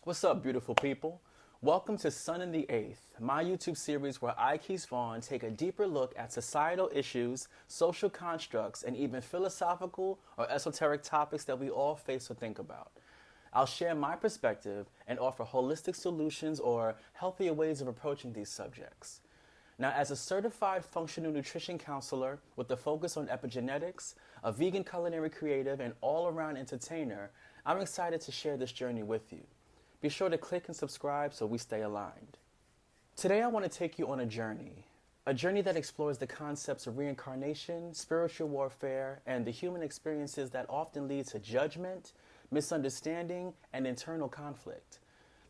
What's up, beautiful people? Welcome to Sun in the Eighth, my YouTube series where I, Keith Vaughn, take a deeper look at societal issues, social constructs, and even philosophical or esoteric topics that we all face or think about. I'll share my perspective and offer holistic solutions or healthier ways of approaching these subjects. Now, as a certified functional nutrition counselor with a focus on epigenetics, a vegan culinary creative, and all around entertainer, I'm excited to share this journey with you. Be sure to click and subscribe so we stay aligned. Today, I want to take you on a journey that explores the concepts of reincarnation, spiritual warfare, and the human experiences that often lead to judgment, misunderstanding, and internal conflict.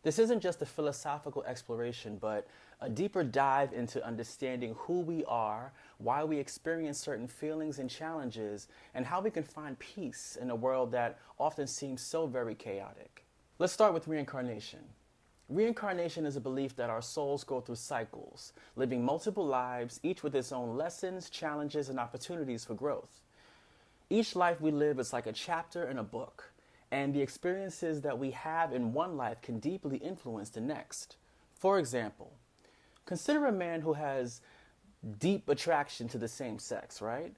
This isn't just a philosophical exploration, but a deeper dive into understanding who we are, why we experience certain feelings and challenges, and how we can find peace in a world that often seems so very chaotic. Let's start with reincarnation. Reincarnation is a belief that our souls go through cycles, living multiple lives, each with its own lessons, challenges, and opportunities for growth. Each life we live is like a chapter in a book, and the experiences that we have in one life can deeply influence the next. For example, consider a man who has deep attraction to the same sex, right?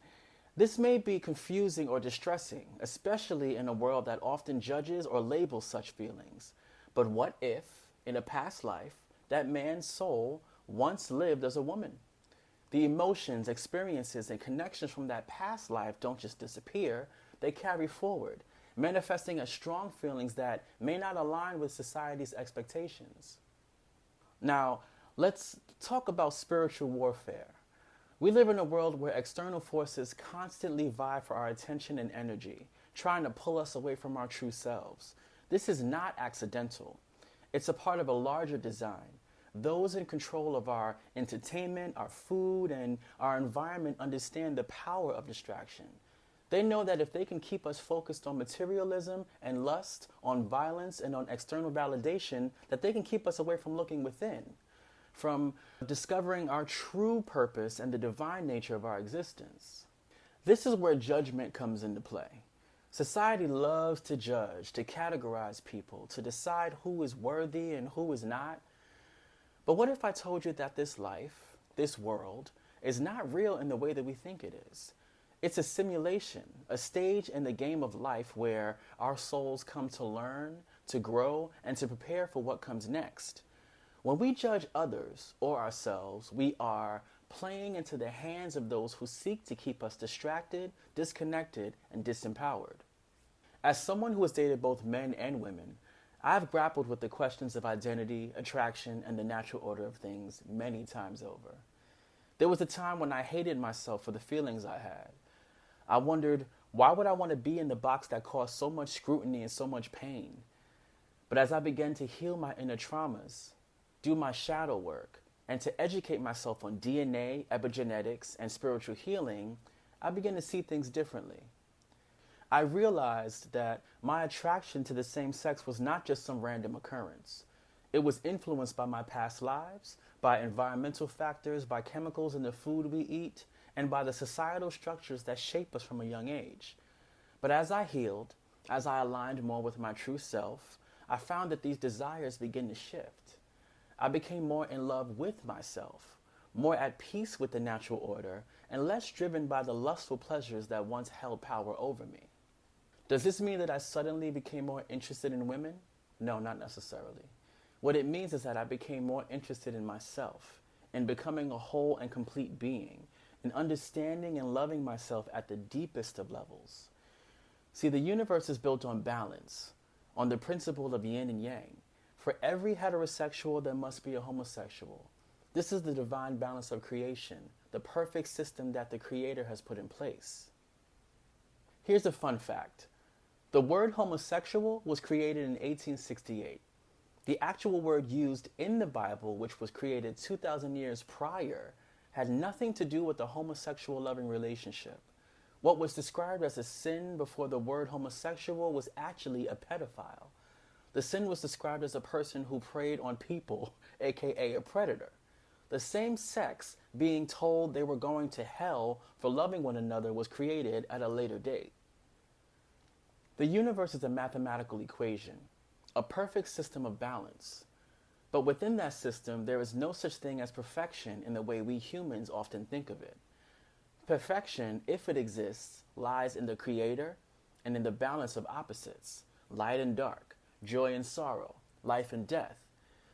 This may be confusing or distressing, especially in a world that often judges or labels such feelings. But what if, in a past life, that man's soul once lived as a woman? The emotions, experiences, and connections from that past life don't just disappear, they carry forward, manifesting as strong feelings that may not align with society's expectations. Now, let's talk about spiritual warfare. We live in a world where external forces constantly vie for our attention and energy, trying to pull us away from our true selves. This is not accidental. It's a part of a larger design. Those in control of our entertainment, our food, and our environment understand the power of distraction. They know that if they can keep us focused on materialism and lust, on violence and on external validation, that they can keep us away from looking within, from discovering our true purpose and the divine nature of our existence. This is where judgment comes into play. Society loves to judge, to categorize people, to decide who is worthy and who is not. But what if I told you that this life, this world, is not real in the way that we think it is? It's a simulation, a stage in the game of life where our souls come to learn, to grow, and to prepare for what comes next. When we judge others or ourselves, we are playing into the hands of those who seek to keep us distracted, disconnected, and disempowered. As someone who has dated both men and women, I've grappled with the questions of identity, attraction, and the natural order of things many times over. There was a time when I hated myself for the feelings I had. I wondered, why would I want to be in the box that caused so much scrutiny and so much pain? But as I began to heal my inner traumas, do my shadow work, and to educate myself on DNA, epigenetics, and spiritual healing, I began to see things differently. I realized that my attraction to the same sex was not just some random occurrence. It was influenced by my past lives, by environmental factors, by chemicals in the food we eat, and by the societal structures that shape us from a young age. But as I healed, as I aligned more with my true self, I found that these desires began to shift. I became more in love with myself, more at peace with the natural order, and less driven by the lustful pleasures that once held power over me. Does this mean that I suddenly became more interested in women? No, not necessarily. What it means is that I became more interested in myself, in becoming a whole and complete being, in understanding and loving myself at the deepest of levels. See, the universe is built on balance, on the principle of yin and yang. For every heterosexual, there must be a homosexual. This is the divine balance of creation, the perfect system that the Creator has put in place. Here's a fun fact. The word homosexual was created in 1868. The actual word used in the Bible, which was created 2,000 years prior, had nothing to do with a homosexual loving relationship. What was described as a sin before the word homosexual was actually a pedophile. The sin was described as a person who preyed on people, aka a predator. The same sex being told they were going to hell for loving one another was created at a later date. The universe is a mathematical equation. a perfect system of balance. But within that system, there is no such thing as perfection in the way we humans often think of it. Perfection, if it exists, lies in the Creator and in the balance of opposites, light and dark, joy and sorrow, life and death.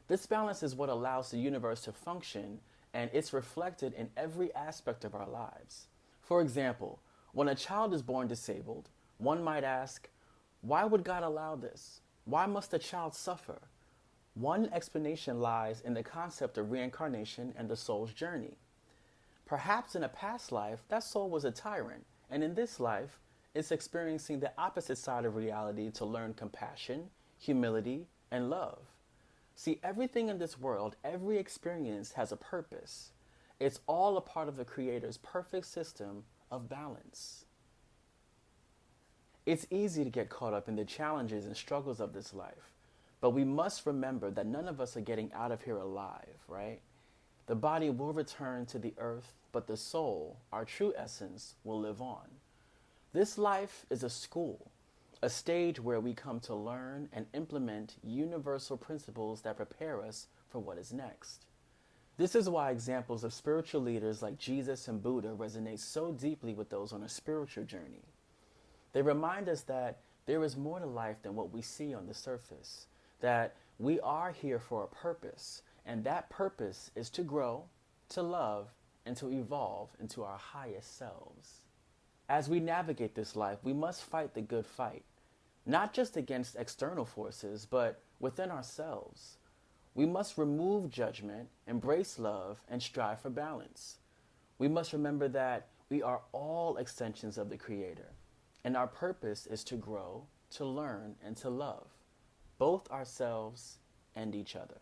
This balance is what allows the universe to function, and it's reflected in every aspect of our lives. For example, when a child is born disabled, one might ask, why would God allow this? Why must a child suffer? One explanation lies in the concept of reincarnation and the soul's journey. Perhaps in a past life, that soul was a tyrant, and in this life, it's experiencing the opposite side of reality to learn compassion, humility, and love. See, everything in this world, every experience has a purpose. It's all a part of the Creator's perfect system of balance. It's easy to get caught up in the challenges and struggles of this life, but we must remember that none of us are getting out of here alive, right? The body will return to the earth, but the soul, our true essence, will live on. This life is a school, a stage where we come to learn and implement universal principles that prepare us for what is next. This is why examples of spiritual leaders like Jesus and Buddha resonate so deeply with those on a spiritual journey. They remind us that there is more to life than what we see on the surface, that we are here for a purpose, and that purpose is to grow, to love, and to evolve into our highest selves. As we navigate this life, we must fight the good fight, not just against external forces, but within ourselves. We must remove judgment, embrace love, and strive for balance. We must remember that we are all extensions of the Creator, and our purpose is to grow, to learn, and to love, both ourselves and each other.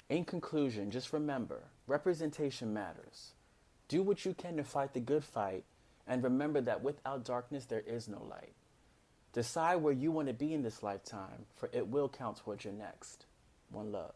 In conclusion, just remember, representation matters. Do what you can to fight the good fight, and remember that without darkness there is no light. Decide where you want to be in this lifetime, for it will count towards your next. One love.